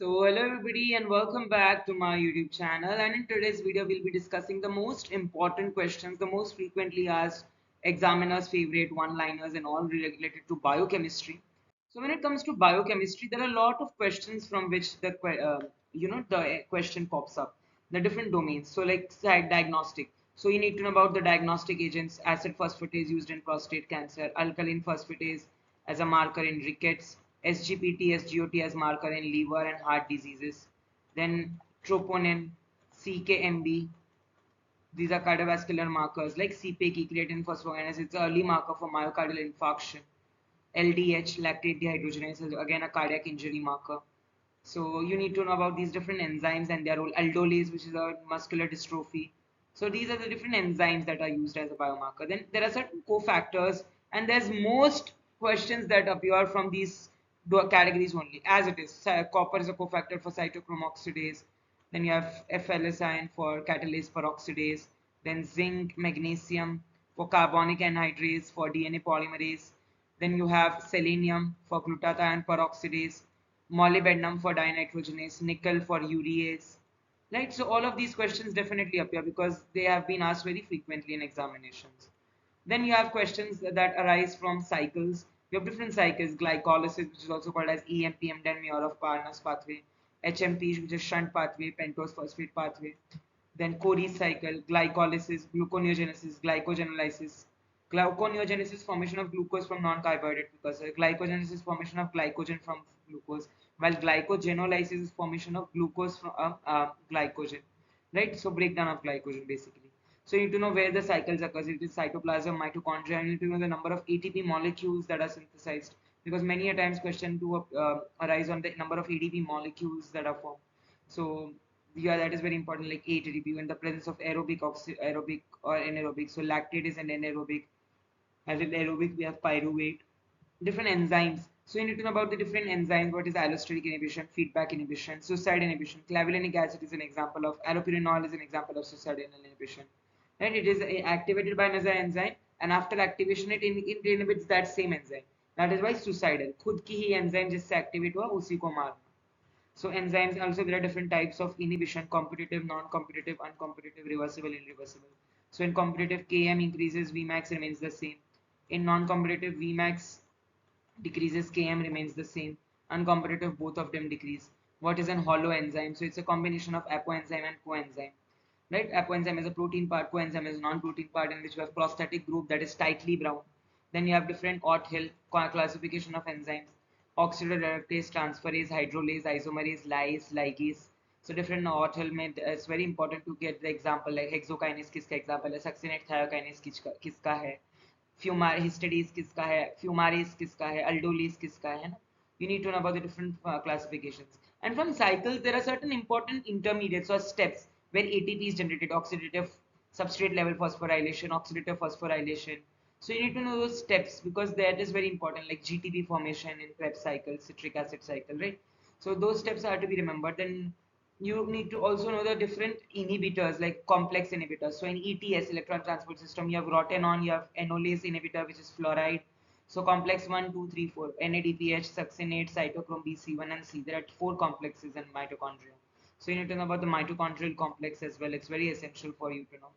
So hello everybody and welcome back to my YouTube channel, and in today's video we'll be discussing the most important questions, the most frequently asked examiners favorite one-liners and all related to biochemistry. So when it comes to biochemistry there are a lot of questions from which the question pops up, the different domains. So like diagnostic. So you need to know about the diagnostic agents, acid phosphatase used in prostate cancer, alkaline phosphatase as a marker in rickets, SGPT, SGOT as marker in liver and heart diseases. Then troponin, CKMB, these are cardiovascular markers like CPK, creatine phosphokinase, it's an early marker for myocardial infarction. LDH, lactate dehydrogenase, is again a cardiac injury marker. So you need to know about these different enzymes and their role. Aldolase, which is a muscular dystrophy. So these are the different enzymes that are used as a biomarker. Then there are certain cofactors, and there's most questions that appear from these categories only, as it is. Copper is a cofactor for cytochrome oxidase. Then you have FLSIN for catalase peroxidase. Then zinc, magnesium for carbonic anhydrase for DNA polymerase. Then you have selenium for glutathione peroxidase, molybdenum for dinitrogenase, nickel for urease. Right, so all of these questions definitely appear because they have been asked very frequently in examinations. Then you have questions that arise from cycles. You have different cycles, glycolysis, which is also called as EMPM, then Mayorov-Parnas pathway, HMP, which is shunt pathway, pentose phosphate pathway, then Cori cycle, glycolysis, gluconeogenesis, glycogenolysis, gluconeogenesis, formation of glucose from non-carbohydrate precursor, glycogenesis, formation of glycogen from glucose, while glycogenolysis is formation of glucose from glycogen, right? So breakdown of glycogen basically. So you need to know where the cycles occurs. It is cytoplasm, mitochondria. You need to know the number of ATP molecules that are synthesized, because many a times question do arise on the number of ATP molecules that are formed. So yeah, that is very important. Like ATP in the presence of aerobic or anaerobic. So lactate is an anaerobic. As in aerobic, we have pyruvate, different enzymes. So you need to know about the different enzymes. What is allosteric inhibition, feedback inhibition, suicide inhibition? Clavulanic acid is an example of, allopurinol is an example of suicidal inhibition. Right? It is activated by another enzyme, and after activation, it inhibits that same enzyme. That is why suicidal. खुद की ही enzyme जिससे activate हुआ उसी को मारना. So enzymes also, there are different types of inhibition: competitive, non-competitive, uncompetitive, reversible, irreversible. So in competitive, Km increases, Vmax remains the same. In non-competitive, Vmax decreases, Km remains the same. Uncompetitive, both of them decrease. What is an hollow enzyme? So it's a combination of apoenzyme and coenzyme. Right? Apoenzyme is a protein part, coenzyme is a non-protein part, in which you have prostatic group that is tightly bound. Then you have different Ott-Hill classification of enzymes: oxidoreductase, transferase, hydrolase, isomerase, lyase, ligase. So different Ott-Hill में it's very important to get the example, like hexokinase किसका example है, succinate thiokinase किसका है, हिस्टेडीज किसका है, फ्यूमारेज किसका है, अल्डोलीज किसका है ना. You need to know about the different classifications. And from cycles, there are certain important intermediates or steps where ATP is generated: oxidative substrate level phosphorylation, oxidative phosphorylation. So you need to know those steps because that is very important, like GTP formation in Krebs cycle, citric acid cycle, right? So those steps are to be remembered. Then you need to also know the different inhibitors, like complex inhibitors. So in ETS, electron transport system, you have rotenone, you have enolase inhibitor, which is fluoride. So complex 1, 2, 3, 4, NADPH, succinate, cytochrome B, C1 and C. There are 4 complexes in mitochondria. So you need to know about the mitochondrial complex as well. It's very essential for you to know.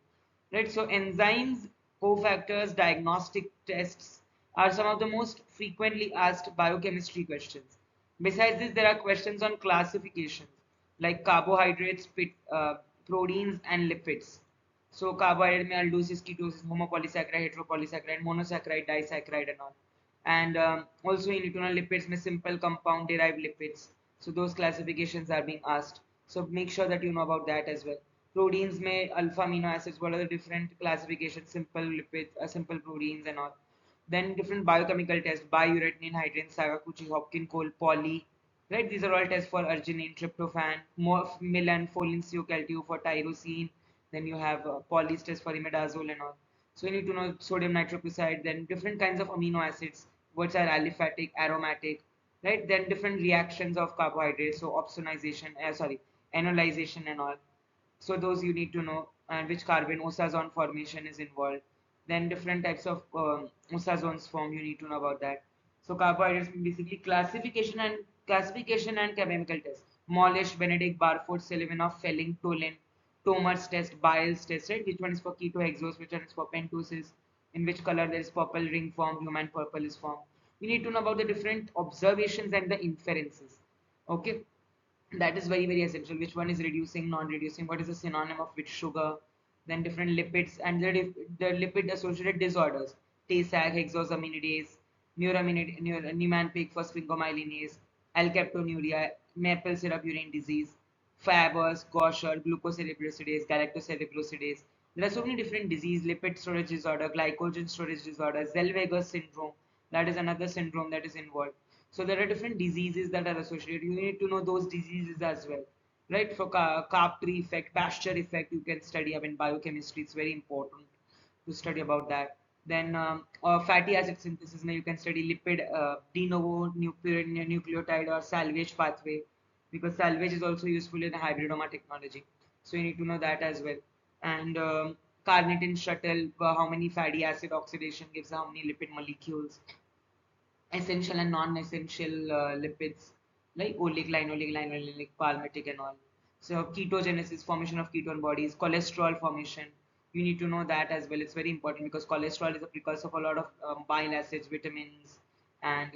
Right, so enzymes, cofactors, diagnostic tests are some of the most frequently asked biochemistry questions. Besides this, there are questions on classifications like carbohydrates, proteins, and lipids. So carbohydrate में aldosis, ketosis, homopolysaccharide, heteropolysaccharide, monosaccharide, disaccharide, and all. And also you need to know lipids में simple, compound, derived lipids. So those classifications are being asked. So make sure that you know about that as well. Proteins में alpha amino acids, what are the different classifications, simple lipids, simple proteins and all. Then different biochemical tests: biuretanine, hydrogen, Sakaguchi, Hopkins, Cole, poly. Right, these are all tests for arginine, tryptophan, milan, folin, calcium for tyrosine. Then you have polys test for imidazole and all. So you need to know sodium nitroprusside. Then different kinds of amino acids, which are aliphatic, aromatic. Right, then different reactions of carbohydrates, so opsonization, enolization and all. So those you need to know, and which carbon osazone formation is involved. Then different types of osazones form, you need to know about that. So carbohydrates basically classification and chemical test. Molish, Benedict, Barford, Selivanov, Felling, Tolin, Tomer's test, Biles test, right? Which one is for ketohexose, which one is for pentosis, in which color there is purple ring formed, human purple is formed. We need to know about the different observations and the inferences. Okay, that is very essential. Which one is reducing, non-reducing, what is the synonym of which sugar, then different lipids and the lipid associated disorders, Tay-Sachs, hexosaminidase, Niemann-Pick for sphingomyelinase, alkaptonuria, maple syrup urine disease, Fabers, Gaucher, glucocerebrosidase, galactocerebrosidase. There are so many different disease, lipid storage disorder, glycogen storage disorder, Zellweger syndrome, that is another syndrome that is involved. So there are different diseases that are associated. You need to know those diseases as well, right? For carb tree effect, pasture effect, you can study up in biochemistry. It's very important to study about that. Then fatty acid synthesis, now you can study lipid de novo nucleotide or salvage pathway, because salvage is also useful in hybridoma technology. So you need to know that as well. And carnitine shuttle, how many fatty acid oxidation gives how many lipid molecules, essential and non-essential lipids like oleic, linoleic, palmitic and all. So ketogenesis, formation of ketone bodies, cholesterol formation. You need to know that as well. It's very important because cholesterol is a precursor of a lot of bile acids, vitamins, and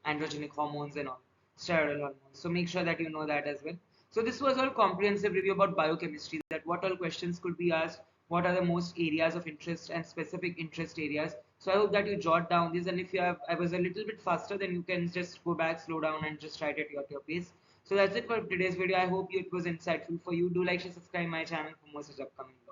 androgenic hormones and all, steroidal hormones. So make sure that you know that as well. So this was all comprehensive review about biochemistry, that what all questions could be asked, what are the most areas of interest and specific interest areas. So I hope that you jot down this, and if you have, I was a little bit faster, then you can just go back, slow down, and just write it at your pace. So that's it for today's video. I hope it was insightful for you. Do like, share, subscribe my channel for more such upcoming videos.